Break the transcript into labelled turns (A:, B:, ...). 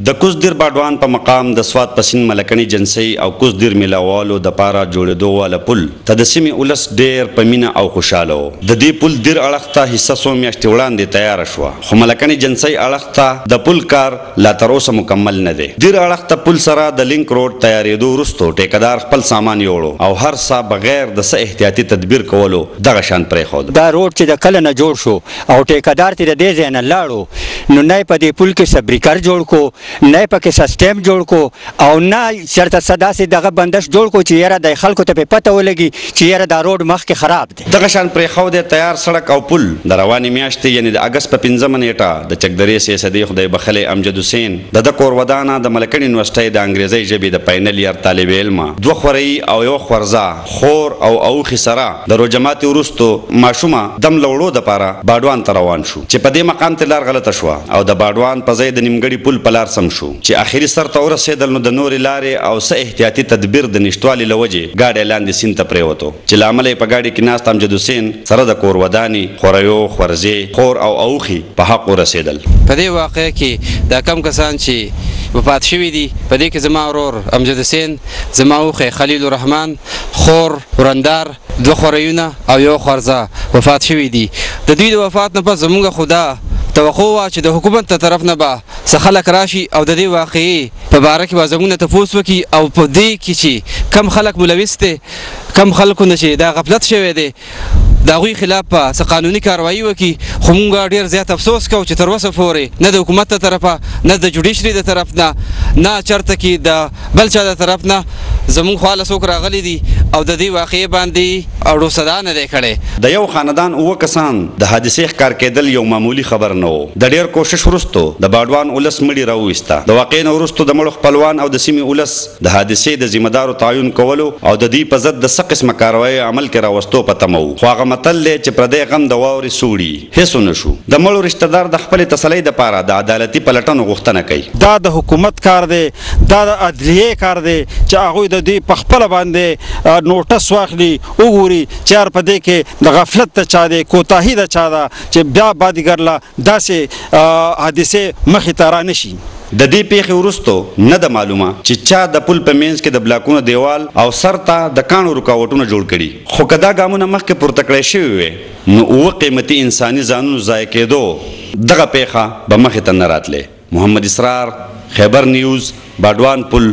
A: د کوزدیر باډوان په مقام د سوات پسین ملکني جنسي او کوزدیر ملاوالو د پاره جوړېدو والا پل ته د سیمې ولس ډېر په مینه او خوشاله و. د دې پل دیر اړخ ته حصه څو میاشتې وړاندې تیاره شوه، خو ملکني جنسي اړخ ته د پل کار لا تر اوسه مکمل نه دی. دیر اړخ ته پل سره د لینک روډ تیارېدو وروسته ټیکدار خپل سامان یوړو او هر څه بغیر د څه احتیاطي تدبیر کولو دغه شان پرېښود.
B: دا روډ چې د کله نه جوړ شو او ټیکدار ته د دې ځای نه لاړو، نو نه په دې پل کې سبریکر جوړ کو، نه پکې سیستم جوړ کو او نه چېرته څه داسې دغه بندش جوړ کو چې یاره د خلکو ته پې پته ولګي چې یاره دا روډ مخکې خراب دی.
A: دغه شان پرېښود دی تیار سړک او پل د روانې میاشتې یعنې د اګست په 5مه نیټه د چکدرې سیاسدي خدای بخلی امجد حسین د ده کور ودانه د ملکني یونیورسټۍ د انګریزۍ ژبې د فاینل یار طالب علمه 2 خورۍ او 1 خورزه خور او اوښې سره د روجماتې وروستو ماشومه دم له وړو دپاره باډوان ته روان شو چې په دې مقام ته لار غلطه شوه او د باډوان په ځای د نیمګړي پل په لار سم شو چې اخري سر ته ورسېدل. نو د نورې لارې او څه احتیاطي تدبیر د نشتوالي له وجې ګاډی لاندې سیند ته پرېوتو چې له امله یې په ګاډي کې ناست امجد حسین سره د کور ودانې خوریو خورزې خور او اوښي په حق ورسېدل.
C: په دې واقعه کې دا کم کسان چې وفات شوي دي، په دې کې زما ورور امجد حسین، زما اوښی خلیل الرحمن، خور ورندار، 2 خوریونه او 1 خورزه وفات شوي دي. د دوی د وفات نه پس زموږ خدا توقع وه چې د حکومت ته طرف نه به څه خلک راشي او د دې واقعې په باره کې به زموږ نه تپوس وکړي او په دې کې چې کم خلک ملوث دي، کم خلکو نه چې دا غفلت شوی دی، د هغوی خلاف په څه قانوني کاروایي وکړي. خو موږ ډېر زیات افسوس کوو چې تر اوسه پورې نه د حکومت ته طرفه، نه د جوډیشري د طرف نه، نه چېرته کې د بل چا د طرف نه زموږ خواله څوک راغلي دي او د دې واقعې باندې اړو صدا نه دی کړی.
A: د یو خاندان 9 کسان د حادثې ښکار کېدل یو معمولي خبر نه و. د ډېر کوشش وروستو د باډوان ولس مړي راوویسته. د واقعې نه وروستو د مړو خپلوان او د سیمې ولس د حادثې د ذمهدارو تعین کولو او د دوی په ضد د څه قسمه کاروایي عمل کې راوستو په تمه و. خو هغه متل دی چې پردی غم د واورې سوړي هېڅ ونه شو. د مړو رشته دار د خپلې تسلۍ دپاره د عدالتي پلټنو غوښتنه کوي.
D: دا د حکومت کار دی، دا د عدلیې کار دی چې هغوی د دوی په خپله باندې نوټس واخلي، وګوري چې یار په دې کې د غفلت د چا دی، کوتاهي د چا ده چې بیا بادیګر له داسې حادثې مخې ته را نشي.
A: د دې پیښې وروستو نه ده معلومه چې چا د پل په منځ کې د بلاکونو دیوال او سر ته د کاڼو رکاوټونه جوړ کړي. خو که دا ګامونه مخکې پورته کړی شوي وی نو 9 قیمتي انساني ځانونو ضایع کېدو دغه پیښه به مخې ته نه راتلې. محمد اسرار، خیبر نیوز، باډوان پل.